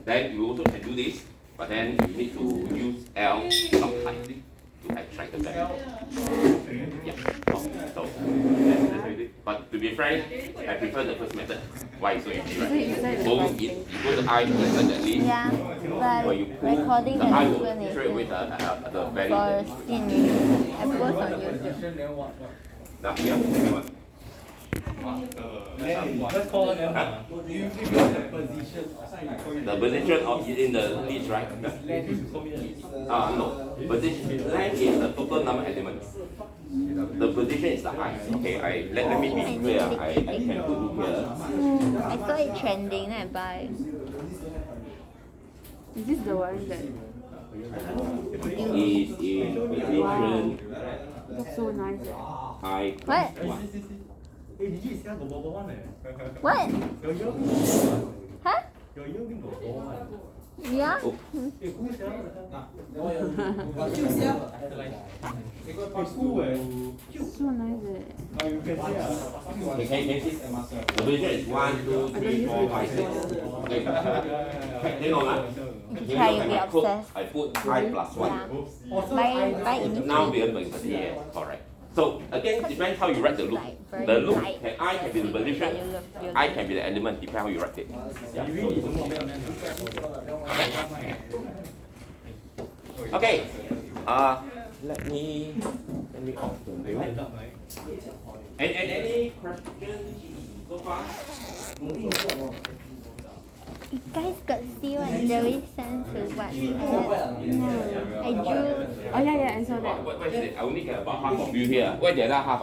Then you also can do this, but then you need to use L sometimes to extract the value. Yeah. So that's how you do it. But to be frank, I prefer the first method. Why? So easy, right? Both you go to I to insert the list. Yeah, but When you pull, recording the and I will straight away explanation the value. for scene I post on YouTube. Now, yeah, second one. Let's call it Huh? you give us the position. The position of in the list, right? No. Position length is the total number of elements. The position is the I. Okay, let me be clear. I can put here. I saw it trending, then I buy. Is this the one that Is in position looks so nice? I. What? Hey, did you see the bubble one? What? Your earring. Huh? Your earring got bubble one. Yeah? Hey, who's that? Cool, So nice. you can see Okay, can you see? The position is 1, 2, 3, 4, 5, 6. Okay. Hang on, You try, you'll be obsessed. I put I plus 1. Yeah. By Now we initially. are yes, correct. So again, depends how you write the loop. The loop can I can be the position, I can be the element, depends how you write it. Yeah, so okay. Let me off the view. And any questions so far? You guys got see what Joey sent to what? No. I drew. Oh yeah, I saw that. What is it? I only get about half of you here. Where the other half?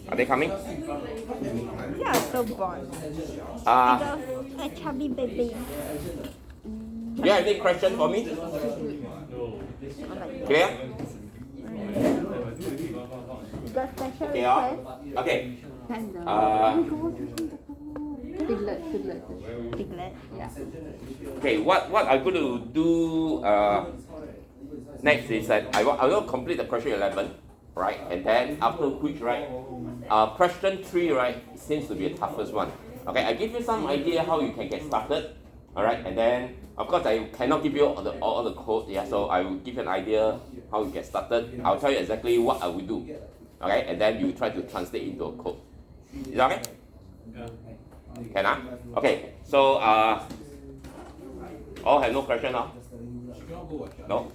Are they coming? You are so born. Uh, A chubby baby. do you have any question for me? Clear? You got special Okay, request? okay. Panda. Piglet. Piglet. Yeah. Okay, what I'm going to do next is that I will complete the question 11, right? And then after which, right, question 3, right, seems to be the toughest one. Okay, I give you some idea how you can get started, all right? And then, of course, I cannot give you all the code, yeah, so I will give you an idea how you get started. I'll tell you exactly what I will do, okay? And then you try to translate into a code. Is that okay? Can I? Okay, so all have no question now? No?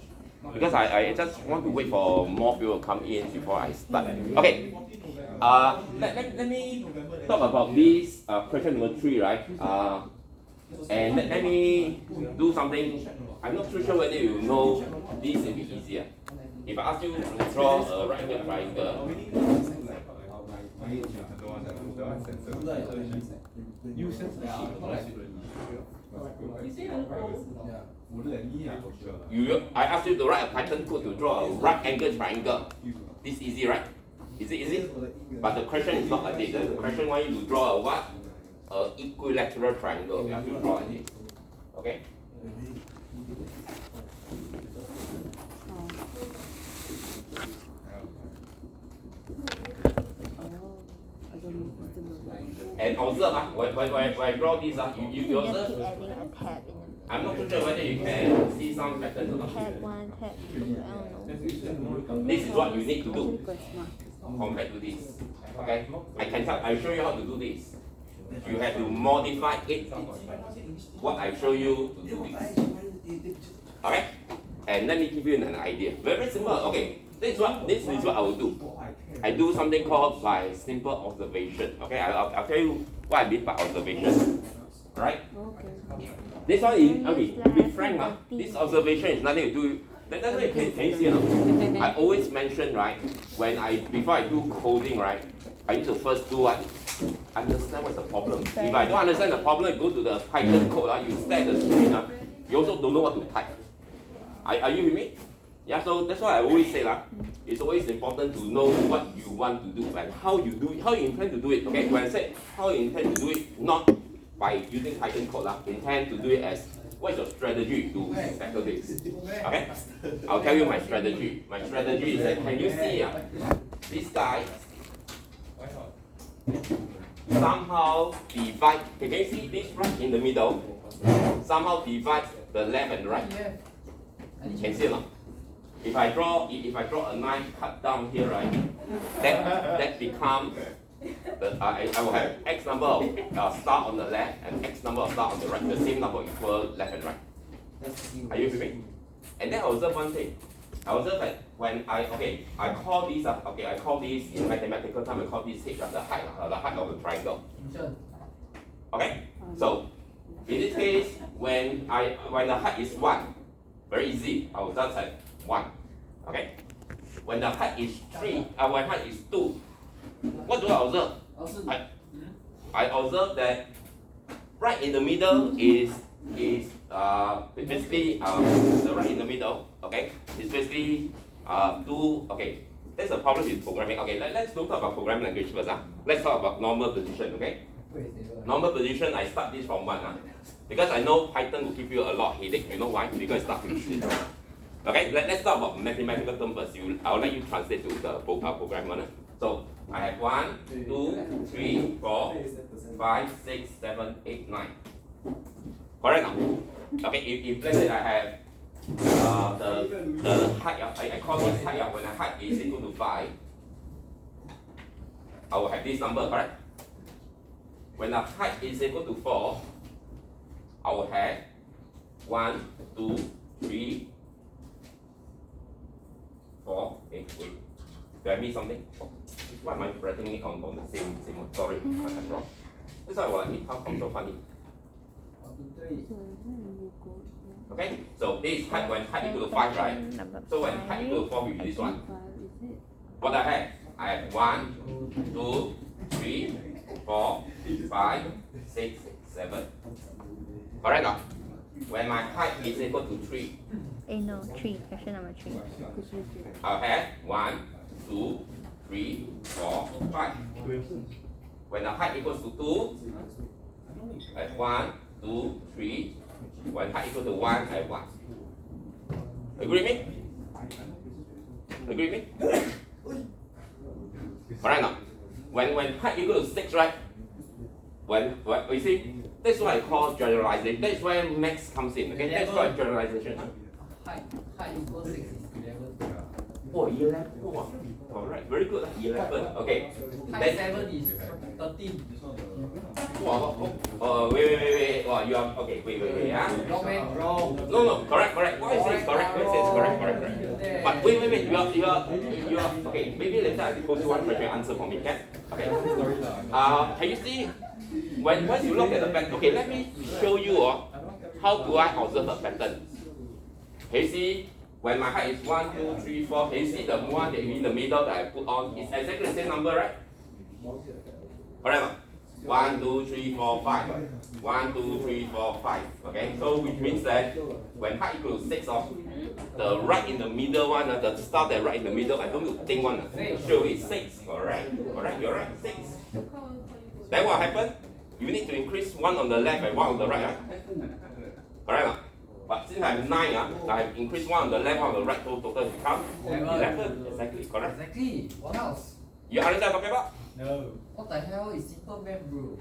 Because I just want to wait for more people to come in before I start. Okay, let me talk about this question number 3, right? And let me do something. I'm not too sure whether you know this will be easier. If I ask you to draw a right angle triangle, I asked you to write a Python code to draw a right angle triangle. This easy, right? Is it easy? But the question is not like this. The question wants you to draw a what? Equilateral triangle. You have to draw like this. Okay? And observe, when I draw this, you Just observe. keep adding a tab in I'm not too sure whether you can see some patterns or it. not. Tab 1, tab 2, I don't know. This is what you need to do compared to this. Okay? I'll show you how to do this. You have to modify it. What I show you to do this. Okay? And let me give you an idea. Very simple. Okay. This is what I will do. I do something called by simple observation. Okay, I'll tell you what I mean by observation. Right? Okay. This one is okay. To be frank, this observation is nothing to do. That's why can you see? I always mention, right, before I do coding, right, I need to first do what? Understand what's the problem. If I don't understand the problem, you go to the Python code, you stare at the screen, you also don't know what to type. Are you with me? Yeah, so that's why I always say it's always important to know what you want to do and how you intend to do it. Okay, when I say how you intend to do it, not by using Python code, intend to do it as what is your strategy to tackle this? Okay, I'll tell you my strategy. My strategy is that can you see this guy? somehow divide. Okay, can you see this right in the middle? Somehow divide the left and right. You can see or not? If I draw a line cut down here, right? That becomes I will have X number of star on the left and X number of star on the right. The same number equal left and right. Are you with me? And then I observe one thing. I observe that when I call this I call this in mathematical term, I call this H the height of the triangle. Okay? So in this case, when the height is 1, very easy, I will just have 1. Okay? When the height is 3, when height is 2, what do I observe? I observe that right in the middle is basically the right in the middle, okay, is basically 2, okay, that's the problem with programming. Okay, let's don't talk about programming language first. Let's talk about normal position, okay? Normal position, I start this from 1. Because I know Python will give you a lot of headache. You know why? Because it starts with this. Okay, let's talk about mathematical terms first. I'll let you translate to the program one. So I have 1, 2, 3, 4, 5, 6, 7, 8, 9. Correct now? Okay, if let's say I have the height, I call this height, when the height is equal to 5, I will have this number, correct? When the height is equal to 4, I will have 1, 2, 3, 4. Wait. Do I miss something? Why am I writing it on the same one? Sorry, I'm wrong. That's why I need how come so funny. Okay, so this is height when height equal to 5, right? So when height equal to 4, we use this one. What I have 1, 2, 3, 4, 5, 6, 7. Correct now? When my height is equal to 3. No, 3. Question number 3. I'll have 1, 2, 3, 4, 5. When the height equals to 2, I have 1, 2, 3. When height equals to 1, I have 1. Agree with me? Agree with me? Correct now? When height equals to 6, right? When you see, that's what I call generalization. That's where max comes in. Okay, that's called generalization. Height equals 6 is 11. Oh, 11. Oh, alright, very good. 11. Okay. Height 7 is 13. Wait. Wow, you are okay. Wait. Wrong, man. Wrong. No. Correct. What I say is correct. What I say is correct. But wait. You are okay. Maybe later I pose you one question. Answer for me, can? Okay. Can you see once you look at the pattern? Okay, let me show you. How do I observe a pattern? Can you see? When my height is 1, 2, 3, 4, can you see the one that in the middle that I put on is exactly the same number, right? Correct? 1, 2, 3, 4, 5. 1, 2, 3, 4, 5. Okay, so which means that when height equals 6 the right in the middle one, the star that right in the middle, I don't need to think one. Sure, it's 6. Correct, you're right, 6. Then what happened? You need to increase 1 on the left and 1 on the right, right? Correct? But since I have 9, I have increased 1 on the left, 1 on the right, so total become 11. Exactly, correct? Exactly. What else? You understand what I'm talking about? No. What the hell is simple math, bro?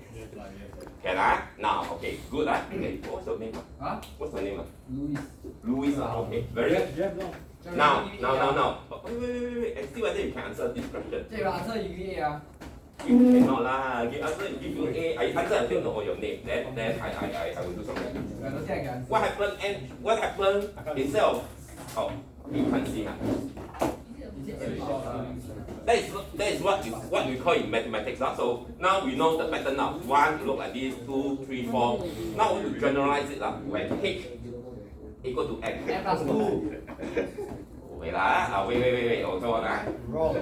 Can now, okay, good. Okay, what's your name? Huh? What's your name? Louis. Okay, very good. Now. Wait. And see whether you can answer this question. So you answer you A. You cannot lah. Give you A. I answer until know your name. Then I will do something. I don't think I can answer. What happened instead of you can't see That is what we call in mathematics. So now we know the pattern now. 1 look like this, 2, 3, 4. Now we want to generalize it when H equal to N. N plus 2. Wait. Also Wrong.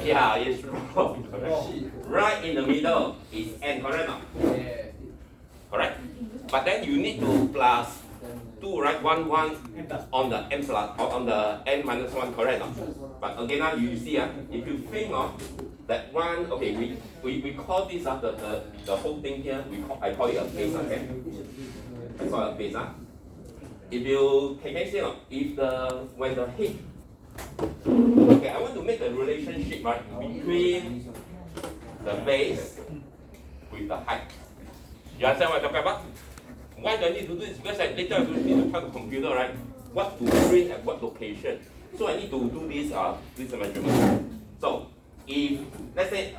yeah, it's wrong. Right in the middle is N, correct now? Yeah. Correct? But then you need to plus 2, right? 1 on the N plus or on the N minus 1, correct now? But again now you see if you think of that one, okay, we call this the whole thing here, I call it a base, okay? I call it a base. If you can see when the head, okay, I want to make a relationship right between the base with the height. You understand what I'm talking about? Why do I need to do this? Because later I need to tell the computer, right, what to print at what location. So I need to do this measurement. So if let's say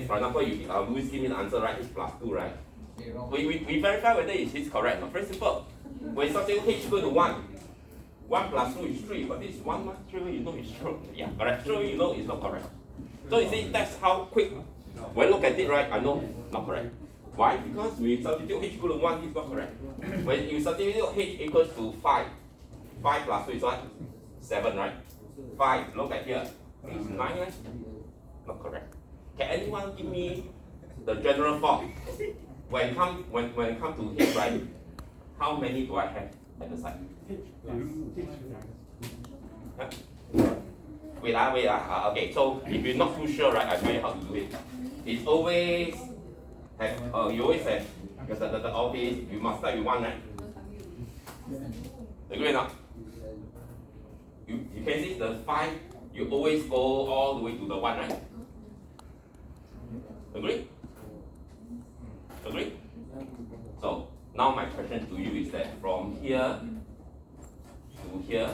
for example Louis give me the answer, right, it's +2, right? Okay, wrong. We verify whether it is correct. No? Very simple. When something h equal to 1, 1 plus 2 is 3, but this is 1 plus 3, you know it's true. Yeah, correct. So you know it's not correct. So you see, that's how quick. When I look at it, right, I know not correct. Why? Because we substitute h equal to 1, it's not correct. When you substitute h equals to 5, 5 plus 2 is what? 7, right? 5, look at here. It's 9, right? Not correct. Can anyone give me the general form? When it come to h, right? How many do I have at the side? Huh? Wait, okay, so if you're not too sure, right, I'll tell you how to do it. It's always have, you always have, because all this, you must start with 1, right? Agree or not? You can see the 5, you always go all the way to the 1, right? Agree? Agree? So, now my question to you is that from here to here,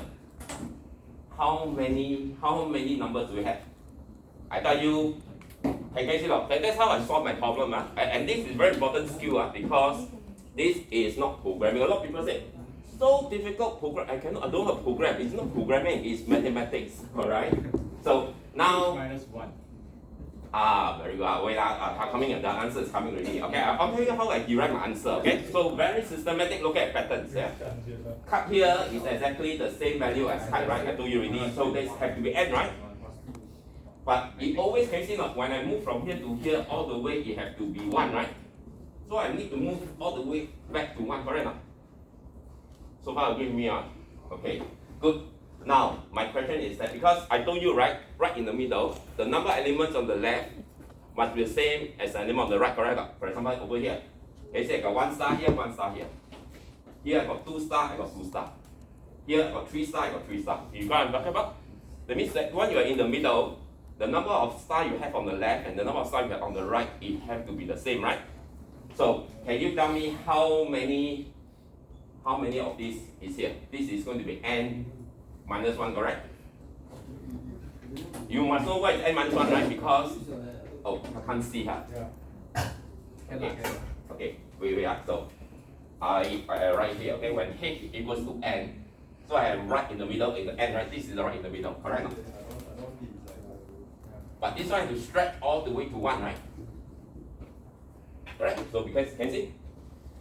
how many numbers do we have? I tell you, that's how I solve my problem. And this is very important skill because this is not programming. A lot of people say, so difficult program. I don't have program. It's not programming, it's mathematics. Alright? So now -1. very good. Wait, the answer is coming already. Okay, I'll tell you how I derive my answer. Okay, so very systematic. Look at patterns. Yeah, cut here is exactly the same value as height, right? I told you already. So this have to be n, right? But it always can see not when I move from here to here all the way, it have to be 1, right? So I need to move all the way back to 1, correct? So far agree with me, okay, good. Now, my question is that because I told you, right in the middle, the number of elements on the left must be the same as the element on the right, correct? For example, over here, you see I got 1 star here, 1 star here. Here I got 2 star, I got 2 star. Here I got 3 star, I got 3 star. You got what I'm talking about? That means that when you are in the middle, the number of stars you have on the left and the number of stars you have on the right, it have to be the same, right? So, can you tell me how many of this is here? This is going to be n minus 1, correct? You must know what is n minus 1, right? Because, I can't see, huh? Okay, wait, so, I write here, okay, when h equals to n, so I am right in the middle, in the n, right? This is the right in the middle, correct? But this one has to stretch all the way to 1, right? Correct? So because, can you see?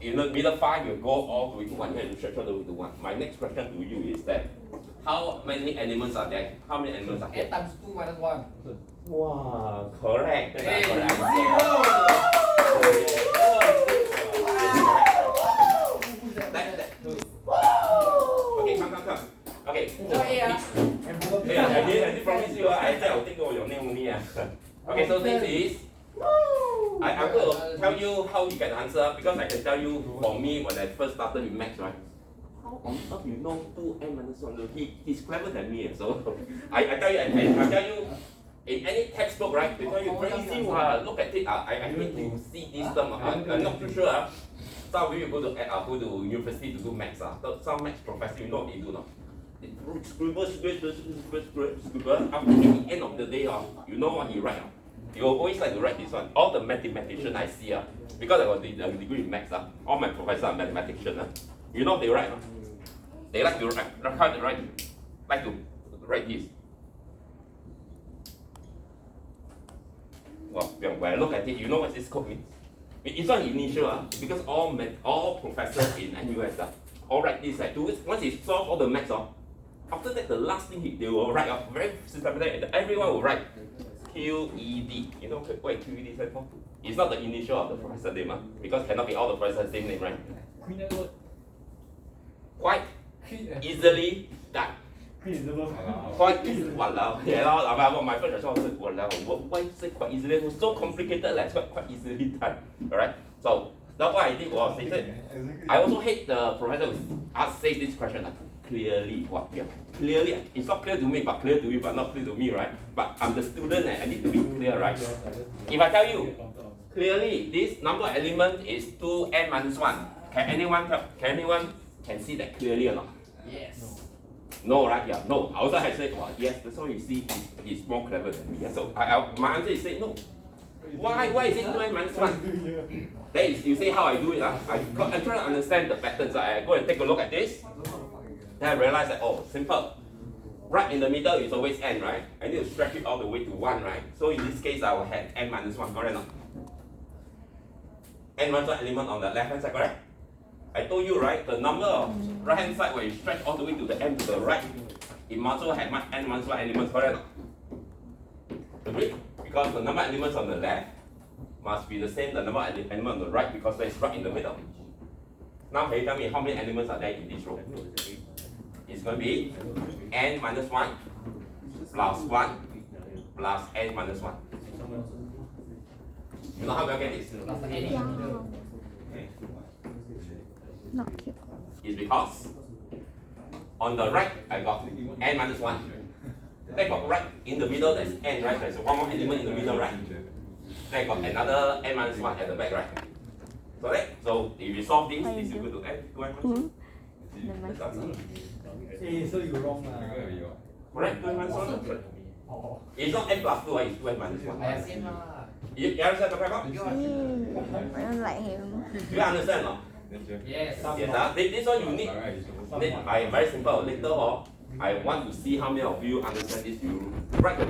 In the middle 5, you go all the way to 1, you have to stretch all the way to 1. My next question to you is that, how many elements are there? How many elements are there? 8 times 2 minus 1. Wow, correct. That's Hey, correct. Okay, come. Okay. I did promise you. I said I'll take over your name only. Okay, so this is. I'm going to tell you how you can answer because I can tell you for me when I first started with maths, right? How on earth you know 2n minus 1? He's clever than me. So I tell you, in any textbook, right? They tell you very easy. Look at it. I need to see this term. I'm not too sure. Some of you go to university to do maths. Some maths professor, you know what they do now? They scribble. After the end of the day, you know what he write. You always like to write this one. All the mathematicians I see, because I got the degree in maths, all my professors are mathematicians. You know what they write? They like to write this. Well, when I look at it, you know what this code means? It's not initial, because all professors in NUS all write this. Once they solve all the maths, after that the last thing they will write very systematic, and everyone will write QED. You know what QED stands for? It's not the initial of the professor name, because cannot be all the professors same name, right? Quite easily done. Quite easily. Walao. Yeah, my first response was walao. Why say quite easily? It was so complicated, like quite easily done. Alright? So that's what I did was they said I also hate the professor who say this question clearly. What? Yeah. Clearly. It's not clear to me, but clear to you, but not clear to me, right? But I'm the student and I need to be clear, right? If I tell you Clearly, this number of element is 2n minus 1. Can anyone can see that clearly or not? Yes. No, right? Yeah, no. Outside I said, well, yes, that's why you see he's more clever than me. So my answer is say no. Why is it 2n minus 1? Then you say how I do it. I try to understand the patterns. I go and take a look at this. Then I realize that, oh, simple. Right in the middle is always n, right? I need to stretch it all the way to 1, right? So in this case, I will have n minus 1, correct or not? N minus 1 element on the left hand side, correct? I told you, right? The number of right hand side when you stretch all the way to the n to the right, it must also have n minus 1 elements, correct or not? Agree? Because the number of elements on the left must be the same the number of elements on the right because that's right in the middle. Now can you tell me how many elements are there in this row? It's going to be n minus 1 plus 1 plus n minus 1. You know how do I get this? Plus any. Wow. Not cute. It's because on the right I got n minus 1. Then I got right in the middle there's n, right? There's one more element in the middle, right? Then I got another n minus 1 at the back, right? So if you solve this, this is equal to n. That's the answer. Hey, so you wrong. Correct? 2n minus 1. Correct. It's not n plus 2, it's 2n minus 1. I have seen lah. You understand the paragraph? I don't like him. Do you understand or not? Yes. Yes, this one you need. I very simple. Later I want to see how many of you understand this. You write the